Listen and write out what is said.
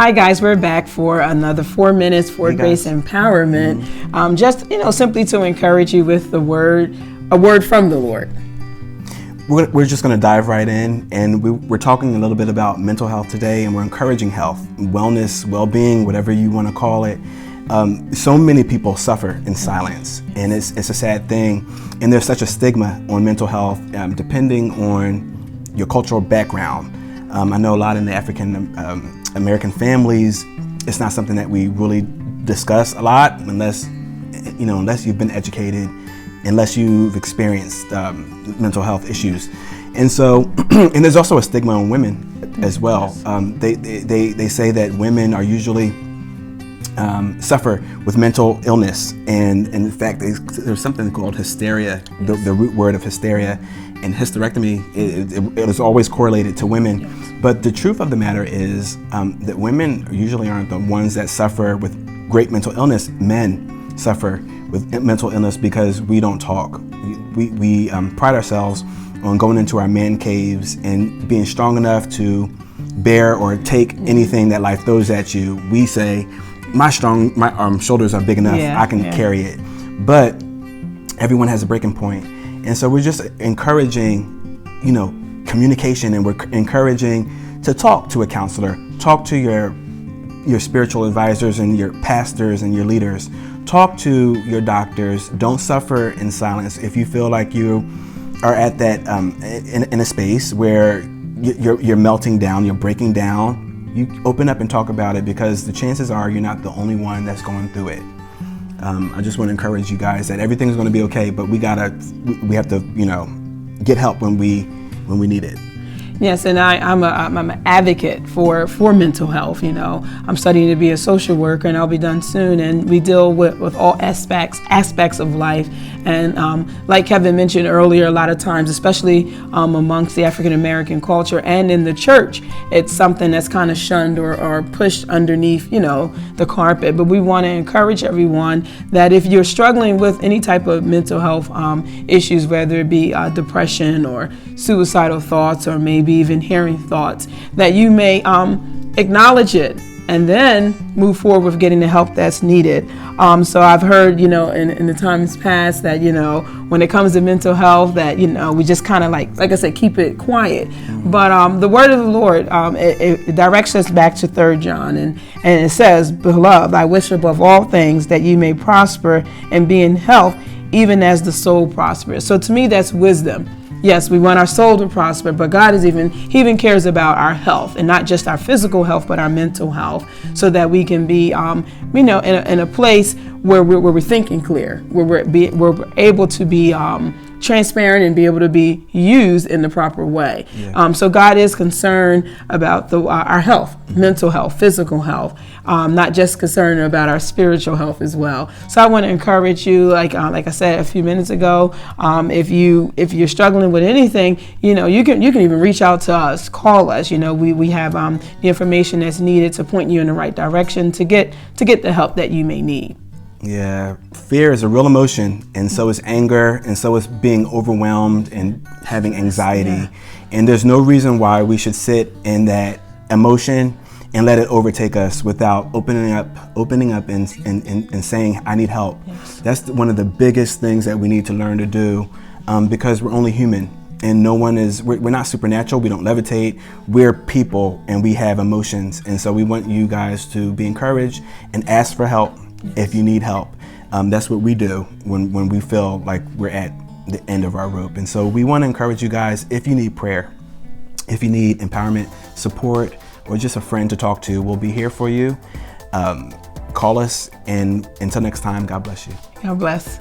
Hi guys, we're back for another 4 minutes for Grace Empowerment. Just simply to encourage you with a word from the Lord. We're just going to dive right in, and we're talking a little bit about mental health today, and we're encouraging health, wellness, well-being, whatever you want to call it. So many people suffer in silence, and it's a sad thing. And there's such a stigma on mental health, depending on your cultural background. I know a lot in the African American families, it's not something that we really discuss a lot unless you've been educated, unless you've experienced mental health issues. And so, and there's also a stigma on women as well. They say that women are usually suffer with mental illness, and in fact there's something called hysteria, the root word of hysteria, and hysterectomy it is always correlated to women. Yes. But the truth of the matter is that women usually aren't the ones that suffer with great mental illness. Men suffer with mental illness because we don't talk. We pride ourselves on going into our man caves and being strong enough to bear or take anything that life throws at you. We say, my shoulders are big enough, I can carry it. But everyone has a breaking point. And so we're just encouraging, communication, and we're encouraging to talk to a counselor, talk to your spiritual advisors and your pastors and your leaders, talk to your doctors. Don't suffer in silence. If you feel like you are at that in a space where you're melting down, you're breaking down, you open up and talk about it, because the chances are you're not the only one that's going through it. I just want to encourage you guys that everything's going to be okay, but we have to, get help when we need it. Yes, and I'm an advocate for mental health. I'm studying to be a social worker, and I'll be done soon. And we deal with all aspects of life. And like Kevin mentioned earlier, a lot of times, especially amongst the African American culture and in the church, it's something that's kind of shunned or pushed underneath, the carpet. But we want to encourage everyone that if you're struggling with any type of mental health issues, whether it be depression or suicidal thoughts, or maybe even hearing thoughts, that you may acknowledge it and then move forward with getting the help that's needed. So I've heard, in the times past that, when it comes to mental health, that, we just kind of like I said, keep it quiet. But the word of the Lord, it directs us back to 3 John, and it says, "Beloved, I wish above all things that you may prosper and be in health, even as the soul prospers." So to me, that's wisdom. Yes, we want our soul to prosper, but God He even cares about our health, and not just our physical health, but our mental health, so that we can be, in a place where we're thinking clear, where we're able to be transparent and be able to be used in the proper way. Yeah. So God is concerned about our health, mental health, physical health, not just concerned about our spiritual health as well. So I want to encourage you, like I said a few minutes ago, if you're struggling with anything, you can even reach out to us, call us. We have the information that's needed to point you in the right direction to get the help that you may need. Yeah, fear is a real emotion, and so is anger, and so is being overwhelmed and having anxiety. Yeah. And there's no reason why we should sit in that emotion and let it overtake us without opening up and saying, I need help. Yes. That's one of the biggest things that we need to learn to do, because we're only human, and we're not supernatural, we don't levitate, we're people, and we have emotions. And so we want you guys to be encouraged and ask for help. If you need help. That's what we do when we feel like we're at the end of our rope. And so we want to encourage you guys, if you need prayer, if you need empowerment, support, or just a friend to talk to, we'll be here for you. Call us, and until next time, God bless you. God bless.